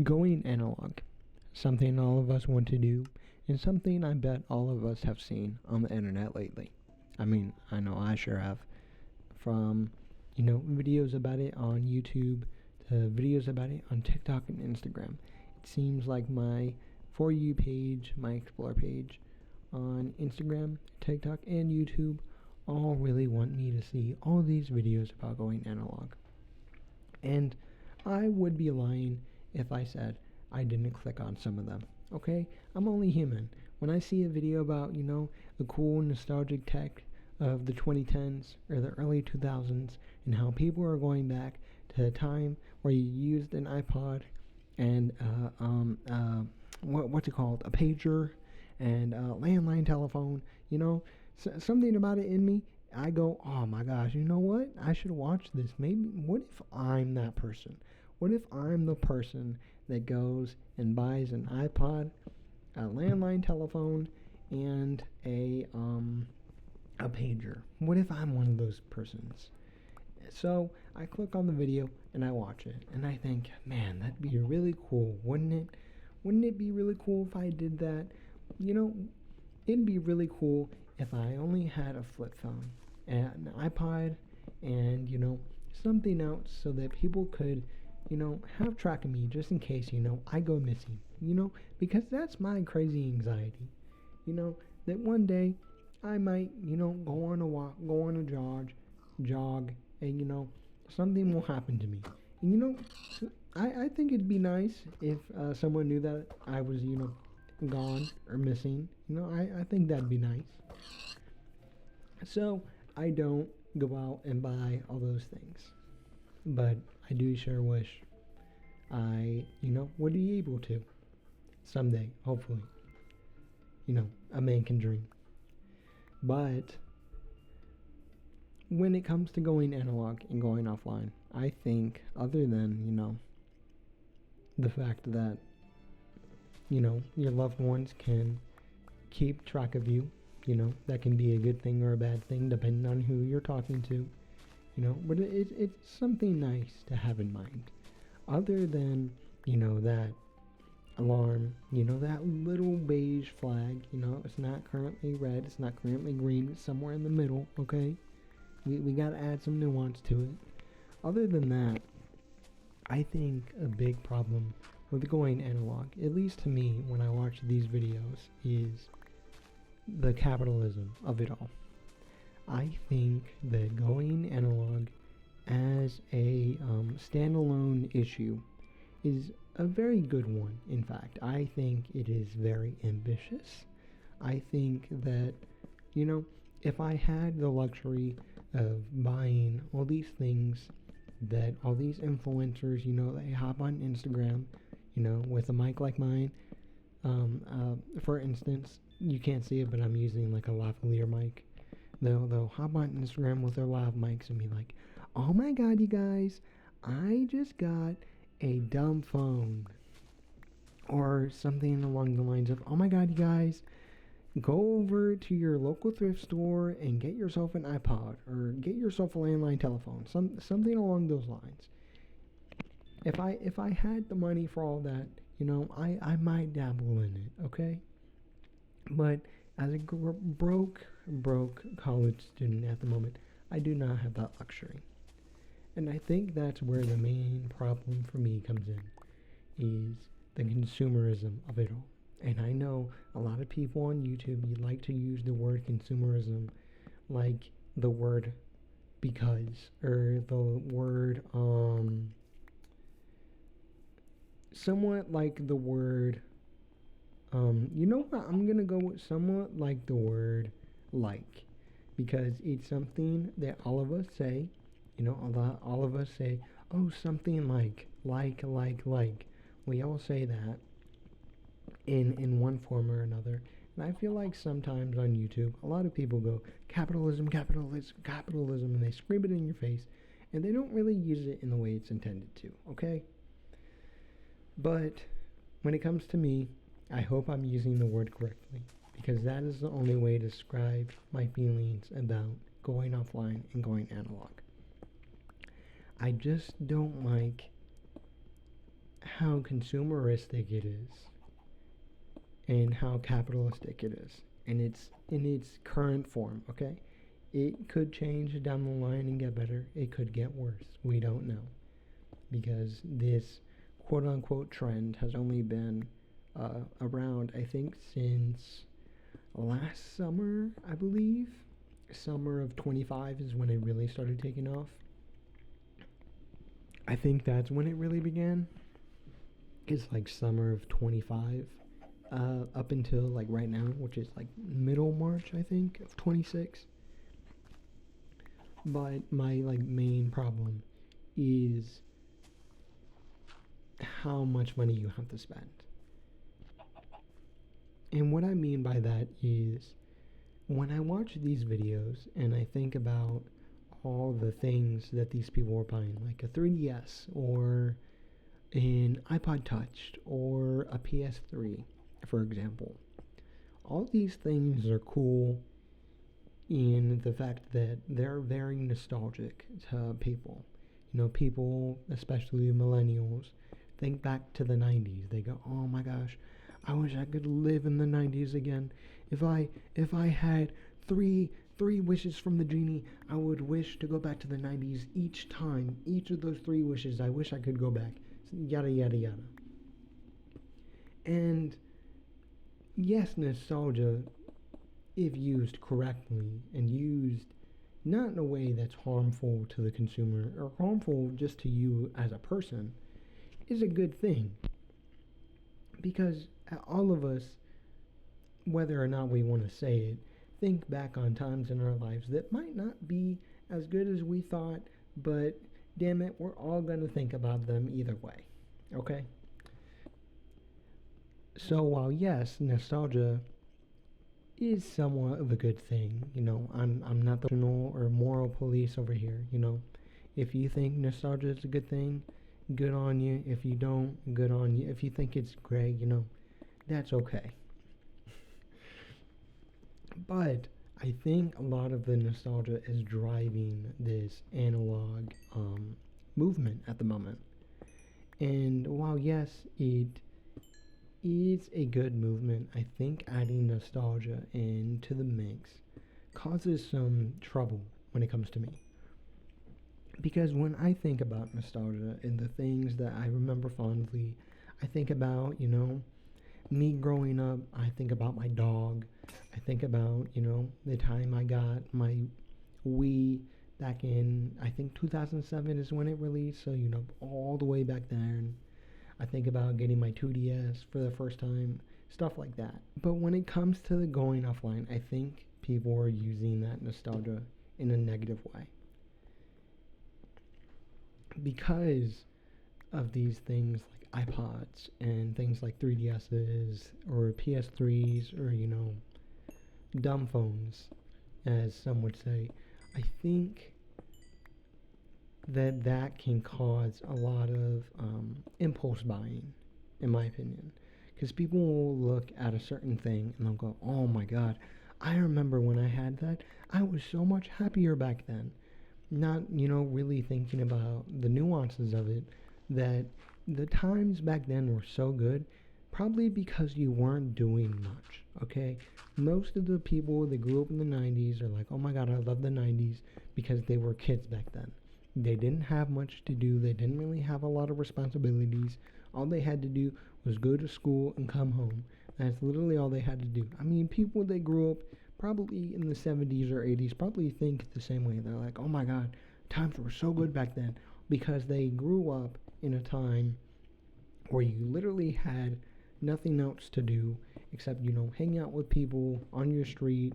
Going analog, something all of us want to do, and something I bet all of us have seen on the internet lately. I mean, I know I sure have. From, videos about it on YouTube to videos about it on TikTok and Instagram. It seems like my For You page, my Explore page on Instagram, TikTok, and YouTube all really want me to see all these videos about going analog. And I would be lying if I said I didn't click on some of them. Okay? I'm only human. When I see a video about, the cool nostalgic tech of the 2010s or the early 2000s and how people are going back to a time where you used an iPod and what's it called, a pager and a landline telephone, something about it in me, I go, oh my gosh, you know what? I should watch this. Maybe, what if I'm that person? What if I'm the person that goes and buys an iPod, a landline telephone, and a pager? What if I'm one of those persons? So I click on the video and I watch it, and I think, man, that'd be really cool, wouldn't it? Wouldn't it be really cool if I did that? It'd be really cool if I only had a flip phone and an iPod and, something else so that people could, have track of me just in case, I go missing, because that's my crazy anxiety, that one day I might, go on a walk, go on a jog, and, something will happen to me. And, I think it'd be nice if someone knew that I was, gone or missing. I think that'd be nice. So I don't go out and buy all those things. But I do sure wish I, would be able to. Someday, hopefully. A man can dream. But when it comes to going analog and going offline, I think other than, the fact that, your loved ones can keep track of you, that can be a good thing or a bad thing depending on who you're talking to, but it's something nice to have in mind. Other than, that alarm, that little beige flag, it's not currently red, it's not currently green, it's somewhere in the middle, okay? We gotta add some nuance to it. Other than that, I think a big problem with going analog, at least to me when I watch these videos, is the capitalism of it all. I think that going analog as a standalone issue is a very good one. In fact, I think it is very ambitious. I think that, if I had the luxury of buying all these things that all these influencers, they hop on Instagram, with a mic like mine. For instance, you can't see it, but I'm using like a lavalier mic. They'll hop on Instagram with their lav mics and be like, oh my god, you guys, I just got a dumb phone. Or something along the lines of, oh my god, you guys, go over to your local thrift store and get yourself an iPod or get yourself a landline telephone. Something along those lines. If I had the money for all that, I might dabble in it, okay? But as a broke college student at the moment, I do not have that luxury. And I think that's where the main problem for me comes in, is the consumerism of it all. And I know a lot of people on YouTube, you like to use the word consumerism like the word because, or the word, somewhat like the word, what, I'm gonna go with somewhat like the word like, because it's something that all of us say, all of us say, oh, something like. We all say that in one form or another. And I feel like sometimes on YouTube, a lot of people go, capitalism, and they scream it in your face, and they don't really use it in the way it's intended to, okay? But when it comes to me, I hope I'm using the word correctly, because that is the only way to describe my feelings about going offline and going analog. I just don't like how consumeristic it is and how capitalistic it is. And it's in its current form, okay? It could change down the line and get better. It could get worse. We don't know. Because this quote unquote trend has only been around, I think, since last summer, I believe. Summer of 25 is when it really started taking off. I think that's when it really began. It's like summer of 25 up until like right now, which is like middle March, I think, of 26. But my like main problem is how much money you have to spend. And what I mean by that is when I watch these videos and I think about all the things that these people are buying, like a 3DS or an iPod Touch or a PS3, for example. All these things are cool in the fact that they're very nostalgic to people. You know, people, especially millennials, think back to the 90s. They go, oh my gosh, I wish I could live in the 90s again. If I had three wishes from the genie, I would wish to go back to the 90s each time. Each of those 3 wishes, I wish I could go back. Yada, yada, yada. And yes, nostalgia, if used correctly and used not in a way that's harmful to the consumer or harmful just to you as a person, is a good thing. Because all of us, whether or not we want to say it, think back on times in our lives that might not be as good as we thought, but damn it, we're all going to think about them either way. Okay? So while yes, nostalgia is somewhat of a good thing, you know, I'm not the or moral police over here, you know. If you think nostalgia is a good thing, good on you. If you don't, good on you. If you think it's great, you know, that's okay. But I think a lot of the nostalgia is driving this analog movement at the moment. And while yes, it is a good movement, I think adding nostalgia into the mix causes some trouble when it comes to me. Because when I think about nostalgia and the things that I remember fondly, I think about, you know, me growing up. I think about my dog. I think about, you know, the time I got my Wii back in, I think 2007 is when it released, so, you know, all the way back then. I think about getting my 2DS for the first time, stuff like that. But when it comes to the going offline, I think people are using that nostalgia in a negative way. Because of these things like iPods and things like 3DSs or PS3s or, you know, dumb phones, as some would say, I think that can cause a lot of impulse buying, in my opinion. Because people will look at a certain thing and they'll go, oh my god, I remember when I had that. I was so much happier back then. Not, you know, really thinking about the nuances of it, that the times back then were so good, probably because you weren't doing much, okay? Most of the people that grew up in the 90s are like, oh my god, I love the 90s, because they were kids back then. They didn't have much to do. They didn't really have a lot of responsibilities. All they had to do was go to school and come home. That's literally all they had to do. I mean, people that grew up probably in the 70s or 80s probably think the same way. They're like, oh my god, times were so good back then, because they grew up in a time where you literally had nothing else to do except, you know, hang out with people on your street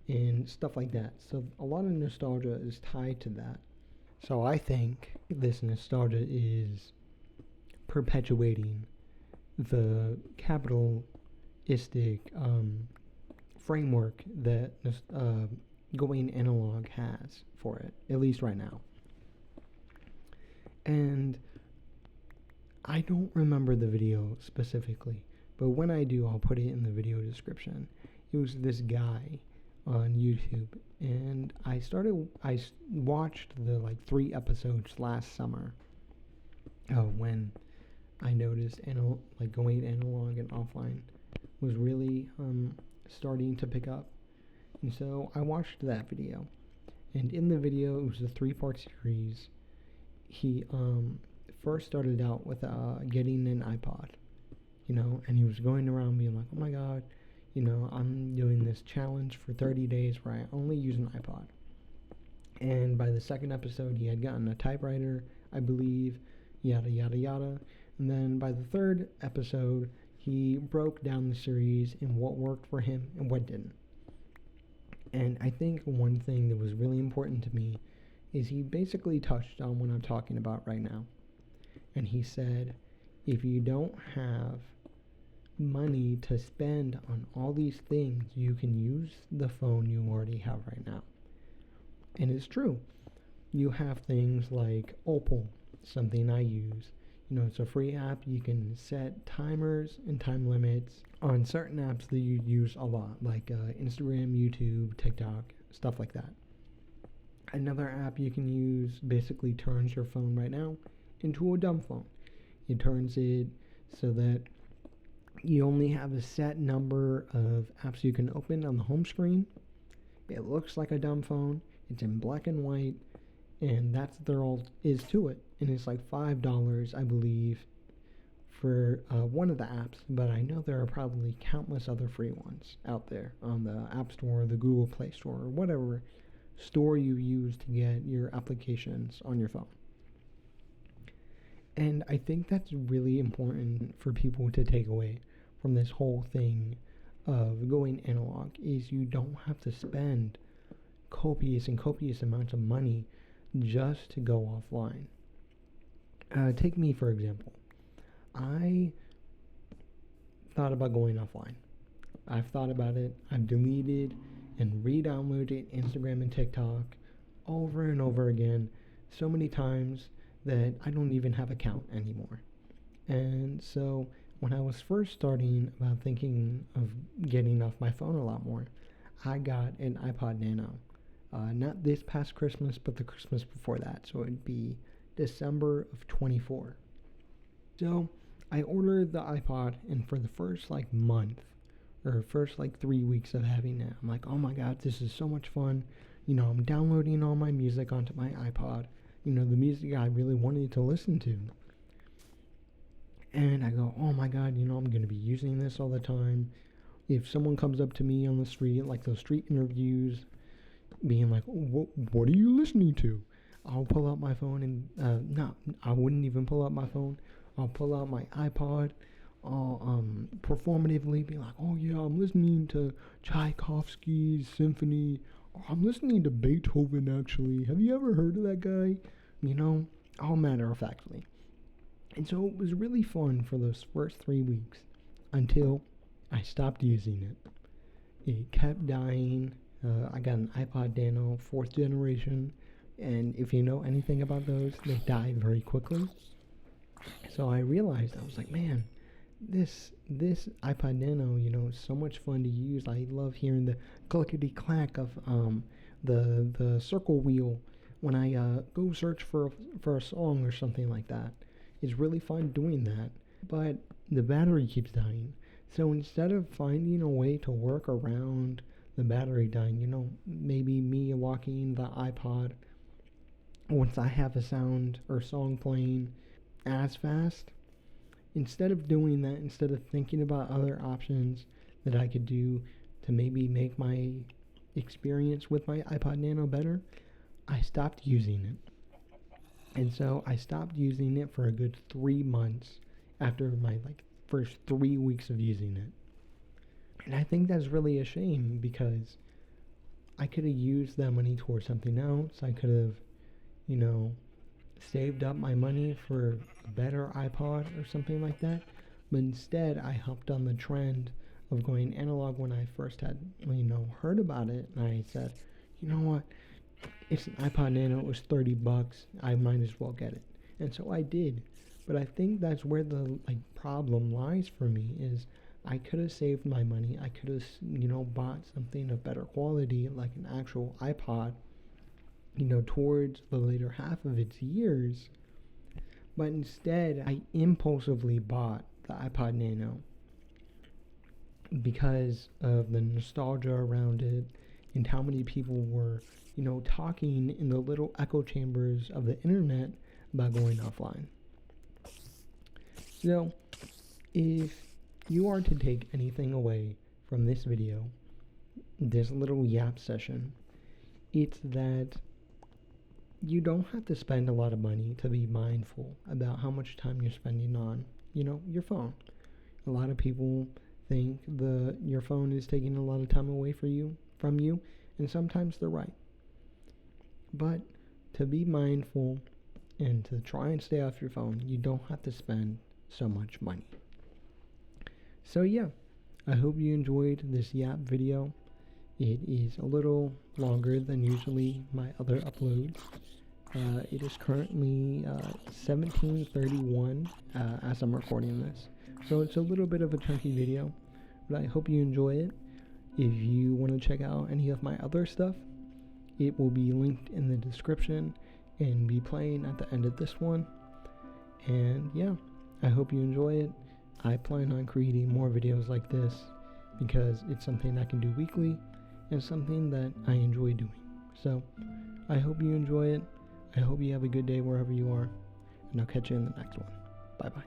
and stuff like that. So a lot of nostalgia is tied to that. So I think this nostalgia is perpetuating the capitalistic framework that going analog has for it, at least right now. And I don't remember the video specifically, but when I do, I'll put it in the video description. It was this guy on YouTube, and I watched the like 3 episodes last summer when I noticed like going analog and offline was really starting to pick up. And so I watched that video. And in the video, it was a 3-part series. He first started out with getting an iPod, and he was going around being like, oh my God, I'm doing this challenge for 30 days where I only use an iPod. And by the second episode, he had gotten a typewriter, I believe, yada, yada, yada. And then by the third episode, he broke down the series and what worked for him and what didn't. And I think one thing that was really important to me is he basically touched on what I'm talking about right now. And he said, if you don't have money to spend on all these things, you can use the phone you already have right now. And it's true. You have things like Opal, something I use. It's a free app. You can set timers and time limits on certain apps that you use a lot, like Instagram, YouTube, TikTok, stuff like that. Another app you can use basically turns your phone right now into a dumb phone. It turns it so that you only have a set number of apps you can open on the home screen. It looks like a dumb phone. It's in black and white, and that's what there all is to it. And it's like $5, I believe, for one of the apps, but I know there are probably countless other free ones out there on the App Store, the Google Play Store, or whatever store you use to get your applications on your phone. And I think that's really important for people to take away from this whole thing of going analog, is you don't have to spend copious amounts of money just to go offline. Take me, for example. I thought about going offline. I've thought about it. I've deleted and re-downloaded Instagram and TikTok over and over again so many times that I don't even have an account anymore. And so when I was first starting about thinking of getting off my phone a lot more, I got an iPod Nano. Not this past Christmas, but the Christmas before that. So it'd be December of 24. So I ordered the iPod, and for the first month, or first 3 weeks of having it, I'm like, oh my God, this is so much fun. I'm downloading all my music onto my iPod. The music I really wanted to listen to. And I go, oh my God, I'm going to be using this all the time. If someone comes up to me on the street, like those street interviews, being like, what are you listening to? I'll pull out my phone and, no, I wouldn't even pull out my phone. I'll pull out my iPod. I'll performatively be like, oh yeah, I'm listening to Tchaikovsky's symphony. Or I'm listening to Beethoven, actually. Have you ever heard of that guy? All matter-of-factly. And so it was really fun for those first 3 weeks until I stopped using it. It kept dying. I got an iPod Nano 4th generation, and if you know anything about those, they die very quickly. So I realized, I was like, man, this iPod Nano, is so much fun to use. I love hearing the clickety clack of the circle wheel when I go search for a song or something like that. It's really fun doing that, but the battery keeps dying. So instead of finding a way to work around the battery dying, maybe me locking the iPod once I have a sound or song playing as fast, instead of doing that, instead of thinking about other options that I could do to maybe make my experience with my iPod Nano better, I stopped using it. And so I stopped using it for a good 3 months after my first 3 weeks of using it. And I think that's really a shame, because I could have used that money towards something else. I could have, saved up my money for a better iPod or something like that. But instead, I hopped on the trend of going analog when I first had, heard about it. And I said, you know what? It's an iPod Nano. It was $30. I might as well get it. And so I did. But I think that's where the problem lies for me, is I could have saved my money. I could have, bought something of better quality, like an actual iPod, towards the later half of its years. But instead, I impulsively bought the iPod Nano because of the nostalgia around it and how many people were, talking in the little echo chambers of the internet about going offline. So, if you are to take anything away from this video, this little yap session, it's that you don't have to spend a lot of money to be mindful about how much time you're spending on, your phone. A lot of people think your phone is taking a lot of time away from you, and sometimes they're right. But to be mindful and to try and stay off your phone, you don't have to spend so much money. So yeah, I hope you enjoyed this yap video. It is a little longer than usually my other uploads. It is currently 17:31 as I'm recording this. So it's a little bit of a chunky video, but I hope you enjoy it. If you want to check out any of my other stuff, it will be linked in the description and be playing at the end of this one. And yeah, I hope you enjoy it. I plan on creating more videos like this because it's something I can do weekly and something that I enjoy doing. So I hope you enjoy it. I hope you have a good day wherever you are, and I'll catch you in the next one. Bye bye.